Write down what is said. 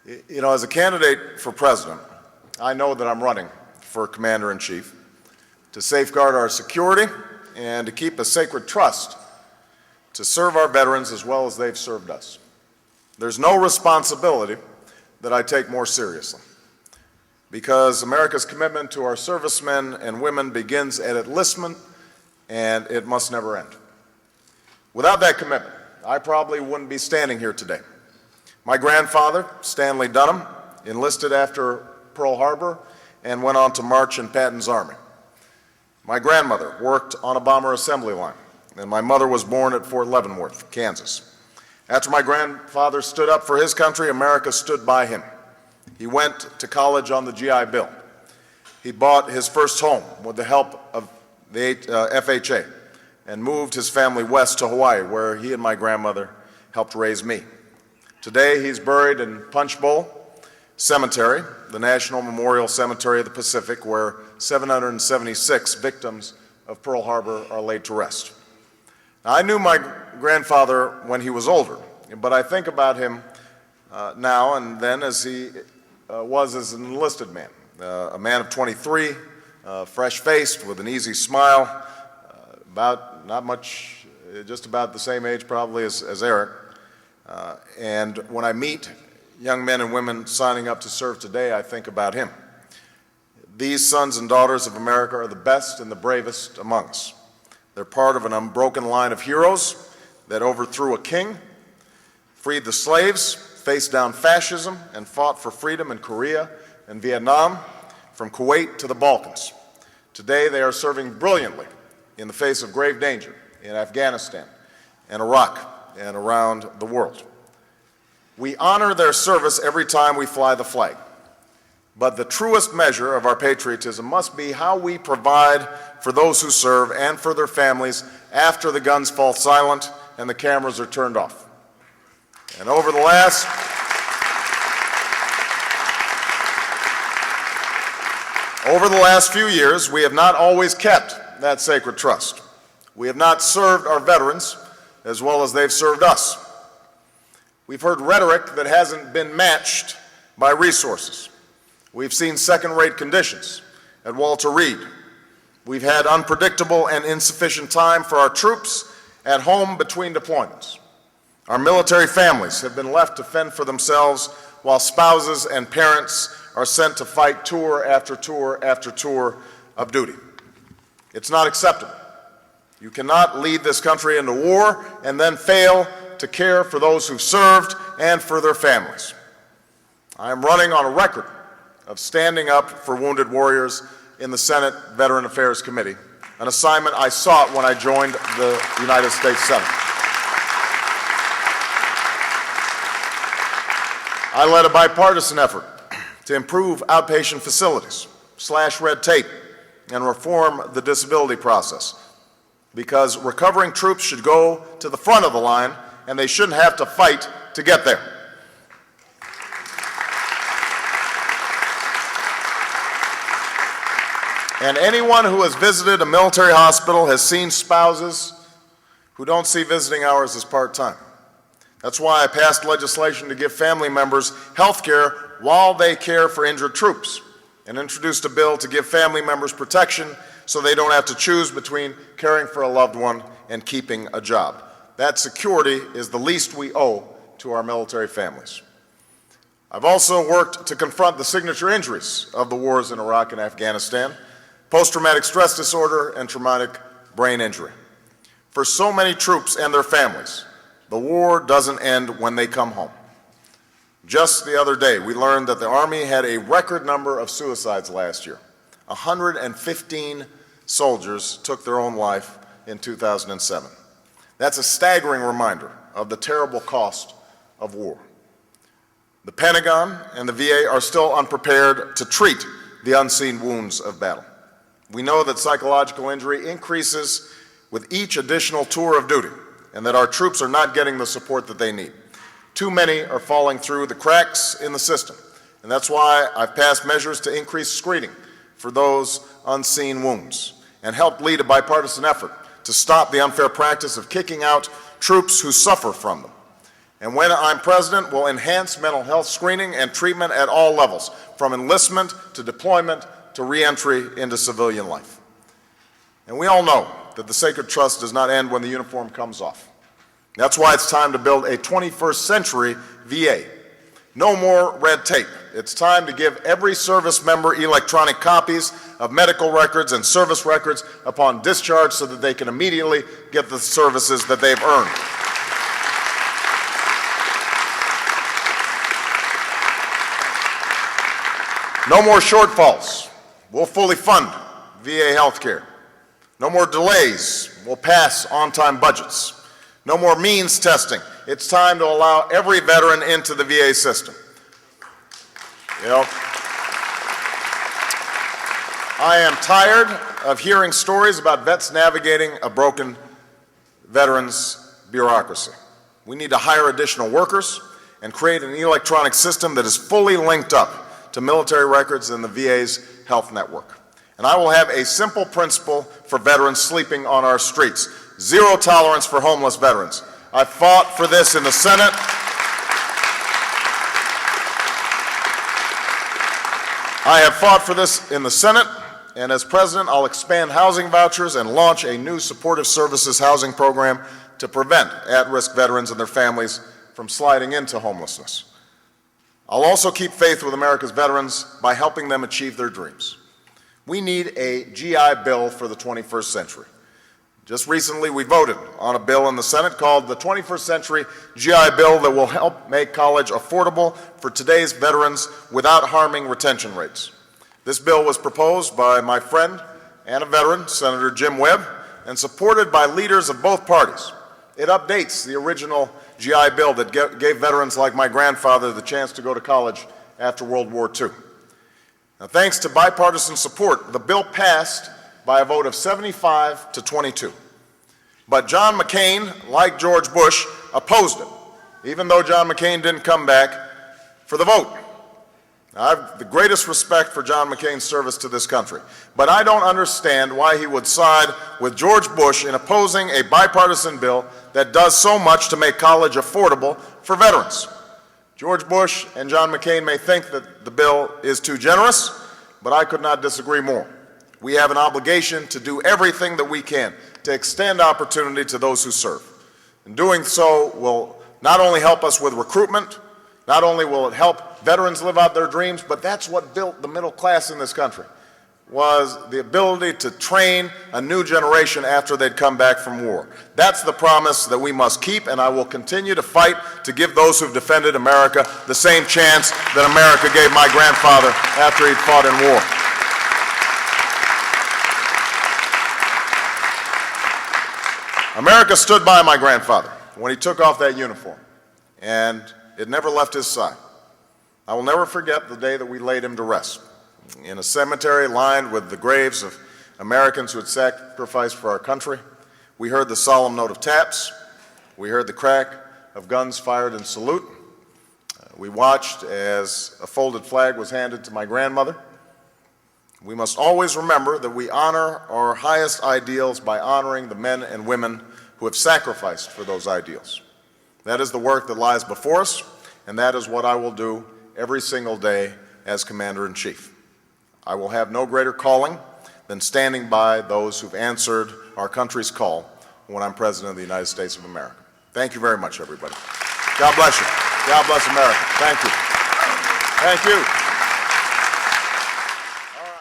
You know, as a candidate for president, I know that I'm running for commander-in-chief to safeguard our security and to keep a sacred trust to serve our veterans as well as they've served us. There's no responsibility that I take more seriously, because America's commitment to our servicemen and women begins at enlistment, and it must never end. Without that commitment, I probably wouldn't be standing here today. My grandfather, Stanley Dunham, enlisted after Pearl Harbor and went on to march in Patton's army. My grandmother worked on a bomber assembly line, and my mother was born at Fort Leavenworth, Kansas. After my grandfather stood up for his country, America stood by him. He went to college on the GI Bill. He bought his first home with the help of the FHA and moved his family west to Hawaii, where he and my grandmother helped raise me. Today, he's buried in Punch Bowl Cemetery, the National Memorial Cemetery of the Pacific, where 776 victims of Pearl Harbor are laid to rest. Now, I knew my grandfather when he was older, but I think about him now and then as he was as an enlisted man, a man of 23, fresh-faced with an easy smile, about not much, just about the same age probably as Eric. And when I meet young men and women signing up to serve today, I think about him. These sons and daughters of America are the best and the bravest among us. They're part of an unbroken line of heroes that overthrew a king, freed the slaves, faced down fascism, and fought for freedom in Korea and Vietnam, from Kuwait to the Balkans. Today, they are serving brilliantly in the face of grave danger in Afghanistan and Iraq and around the world. We honor their service every time we fly the flag, but the truest measure of our patriotism must be how we provide for those who serve and for their families after the guns fall silent and the cameras are turned off. And over the last few years, we have not always kept that sacred trust. We have not served our veterans as well as they've served us. We've heard rhetoric that hasn't been matched by resources. We've seen second-rate conditions at Walter Reed. We've had unpredictable and insufficient time for our troops at home between deployments. Our military families have been left to fend for themselves while spouses and parents are sent to fight tour after tour after tour of duty. It's not acceptable. You cannot lead this country into war and then fail to care for those who've served and for their families. I am running on a record of standing up for wounded warriors in the Senate Veteran Affairs Committee, an assignment I sought when I joined the United States Senate. I led a bipartisan effort to improve outpatient facilities, slash red tape, and reform the disability process, because recovering troops should go to the front of the line and they shouldn't have to fight to get there. And anyone who has visited a military hospital has seen spouses who don't see visiting hours as part-time. That's why I passed legislation to give family members health care while they care for injured troops, and introduced a bill to give family members protection so they don't have to choose between caring for a loved one and keeping a job. That security is the least we owe to our military families. I've also worked to confront the signature injuries of the wars in Iraq and Afghanistan: post-traumatic stress disorder and traumatic brain injury. For so many troops and their families, the war doesn't end when they come home. Just the other day, we learned that the Army had a record number of suicides last year. 115 soldiers took their own life in 2007. That's a staggering reminder of the terrible cost of war. The Pentagon and the VA are still unprepared to treat the unseen wounds of battle. We know that psychological injury increases with each additional tour of duty, and that our troops are not getting the support that they need. Too many are falling through the cracks in the system, and that's why I've passed measures to increase screening for those unseen wounds and helped lead a bipartisan effort to stop the unfair practice of kicking out troops who suffer from them. And when I'm president, we'll enhance mental health screening and treatment at all levels, from enlistment to deployment to reentry into civilian life. And we all know that the sacred trust does not end when the uniform comes off. That's why it's time to build a 21st century VA. No more red tape. It's time to give every service member electronic copies of medical records and service records upon discharge so that they can immediately get the services that they've earned. No more shortfalls. We'll fully fund VA health care. No more delays. We'll pass on-time budgets. No more means testing. It's time to allow every veteran into the VA system. I am tired of hearing stories about vets navigating a broken veterans bureaucracy. We need to hire additional workers and create an electronic system that is fully linked up to military records and the VA's health network. And I will have a simple principle for veterans sleeping on our streets: zero tolerance for homeless veterans. I fought for this in the Senate. I have fought for this in the Senate, and as president, I'll expand housing vouchers and launch a new supportive services housing program to prevent at-risk veterans and their families from sliding into homelessness. I'll also keep faith with America's veterans by helping them achieve their dreams. We need a GI Bill for the 21st century. Just recently, we voted on a bill in the Senate called the 21st Century GI Bill that will help make college affordable for today's veterans without harming retention rates. This bill was proposed by my friend and a veteran, Senator Jim Webb, and supported by leaders of both parties. It updates the original GI Bill that gave veterans like my grandfather the chance to go to college after World War II. Now, thanks to bipartisan support, the bill passed by a vote of 75 to 22. But John McCain, like George Bush, opposed it, even though John McCain didn't come back for the vote. Now, I have the greatest respect for John McCain's service to this country, but I don't understand why he would side with George Bush in opposing a bipartisan bill that does so much to make college affordable for veterans. George Bush and John McCain may think that the bill is too generous, but I could not disagree more. We have an obligation to do everything that we can to extend opportunity to those who serve. And doing so will not only help us with recruitment, not only will it help veterans live out their dreams, but that's what built the middle class in this country, was the ability to train a new generation after they'd come back from war. That's the promise that we must keep, and I will continue to fight to give those who've defended America the same chance that America gave my grandfather after he'd fought in war. America stood by my grandfather when he took off that uniform, and it never left his side. I will never forget the day that we laid him to rest in a cemetery lined with the graves of Americans who had sacrificed for our country. We heard the solemn note of taps. We heard the crack of guns fired in salute. We watched as a folded flag was handed to my grandmother. We must always remember that we honor our highest ideals by honoring the men and women who have sacrificed for those ideals. That is the work that lies before us, and that is what I will do every single day as Commander-in-Chief. I will have no greater calling than standing by those who've answered our country's call when I'm President of the United States of America. Thank you very much, everybody. God bless you. God bless America. Thank you. Thank you.